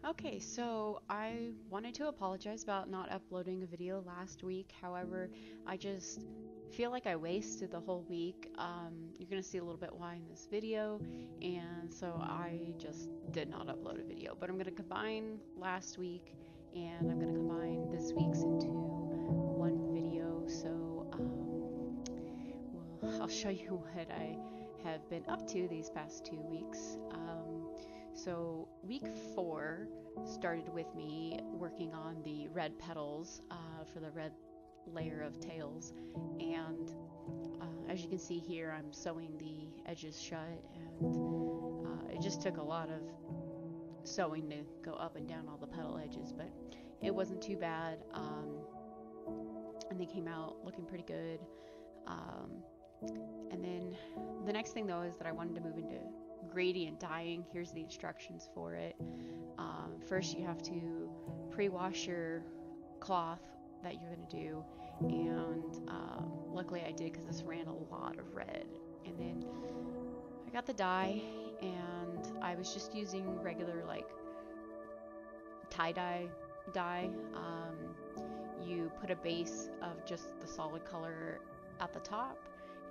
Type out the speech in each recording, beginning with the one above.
Okay, so I wanted to apologize about not uploading a video last week. However, I just feel like I wasted the whole week. You're gonna see a little bit why in this video, and so I just did not upload a video. But I'm gonna combine last week and I'm gonna combine this week's into one video. I'll show you what I have been up to these past 2 weeks. So week 4 started with me working on the red petals for the red layer of tails, and as you can see here, I'm sewing the edges shut, and it just took a lot of sewing to go up and down all the petal edges, but it wasn't too bad, and they came out looking pretty good. Um, and then the next thing though is that I wanted to move into gradient dyeing. Here's the instructions for it. First you have to pre-wash your cloth that you're going to do, and luckily I did because this ran a lot of red. And then I got the dye, and I was just using regular like tie-dye dye. You put a base of just the solid color at the top,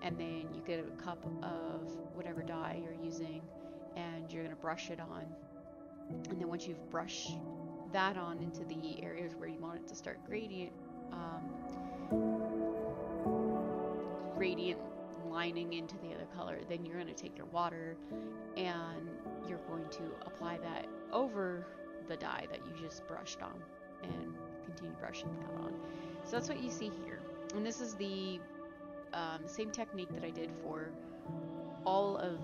and then you get a cup of whatever dye you're using, and you're going to brush it on. And then once you've brushed that on into the areas where you want it to start gradient lining into the other color, then you're going to take your water and you're going to apply that over the dye that you just brushed on and continue brushing that on. So that's what you see here. And this is the same technique that I did for all of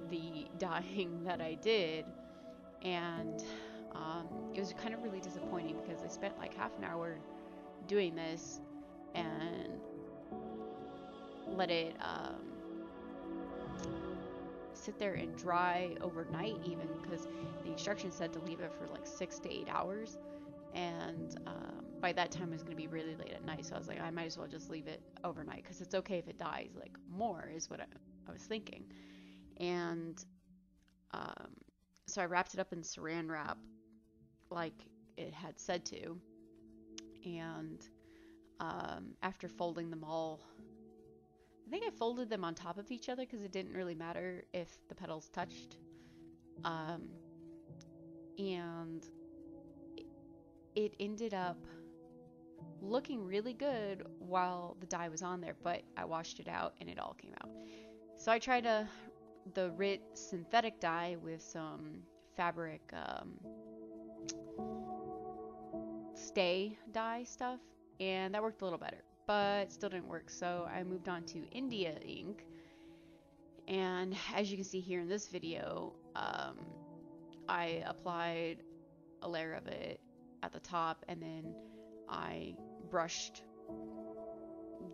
the dyeing that I did, and it was kind of really disappointing because I spent like half an hour doing this and let it sit there and dry overnight, even because the instructions said to leave it for like 6 to 8 hours, and by that time it was going to be really late at night, so I was like, I might as well just leave it overnight because it's okay if it dies like more, is what I was thinking. And so I wrapped it up in saran wrap like it had said to, and after folding them all, I think I folded them on top of each other because it didn't really matter if the petals touched, and it ended up looking really good while the dye was on there, but I washed it out and it all came out. So I tried the RIT synthetic dye with some fabric stay dye stuff, and that worked a little better, but still didn't work. So I moved on to India ink, and as you can see here in this video, I applied a layer of it at the top, and then I brushed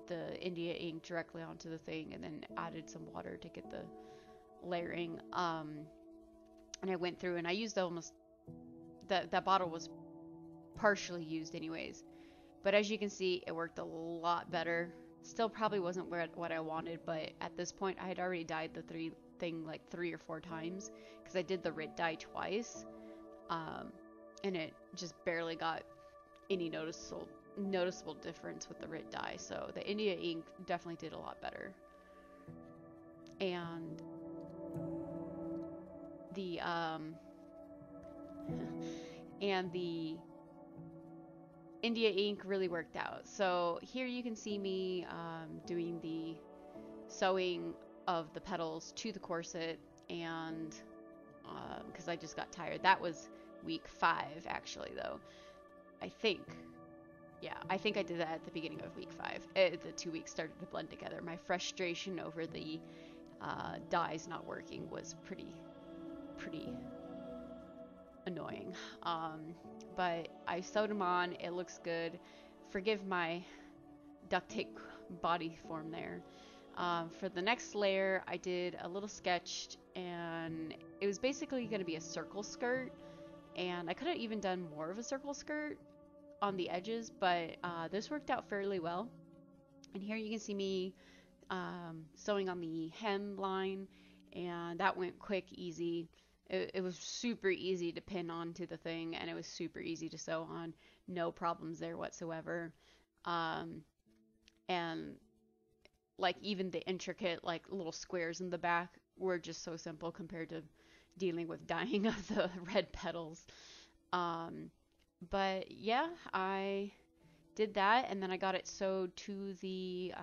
the India ink directly onto the thing, and then added some water to get the layering. And I went through and I used almost that bottle was partially used anyways, but as you can see, it worked a lot better. Still probably wasn't what I wanted, but at this point I had already dyed the thing like 3 or 4 times because I did the RIT dye twice, and it just barely got any noticeable difference with the RIT dye. So the India ink definitely did a lot better. And the and the India ink really worked out. So here you can see me doing the sewing of the petals to the corset, and because I just got tired. That was week 5 actually, though. I think I did that at the beginning of week 5. The 2 weeks started to blend together. My frustration over the dyes not working was pretty annoying. But I sewed them on. It looks good. Forgive my duct tape body form there. For the next layer, I did a little sketch, and it was basically going to be a circle skirt, and I could have even done more of a circle skirt on the edges, but this worked out fairly well. And here you can see me sewing on the hem line, and that went quick, easy. It was super easy to pin onto the thing, and it was super easy to sew on. No problems there whatsoever. Um, and like even the intricate like little squares in the back were just so simple compared to dealing with dyeing of the red petals. Um, but yeah, I did that, and then I got it sewed to the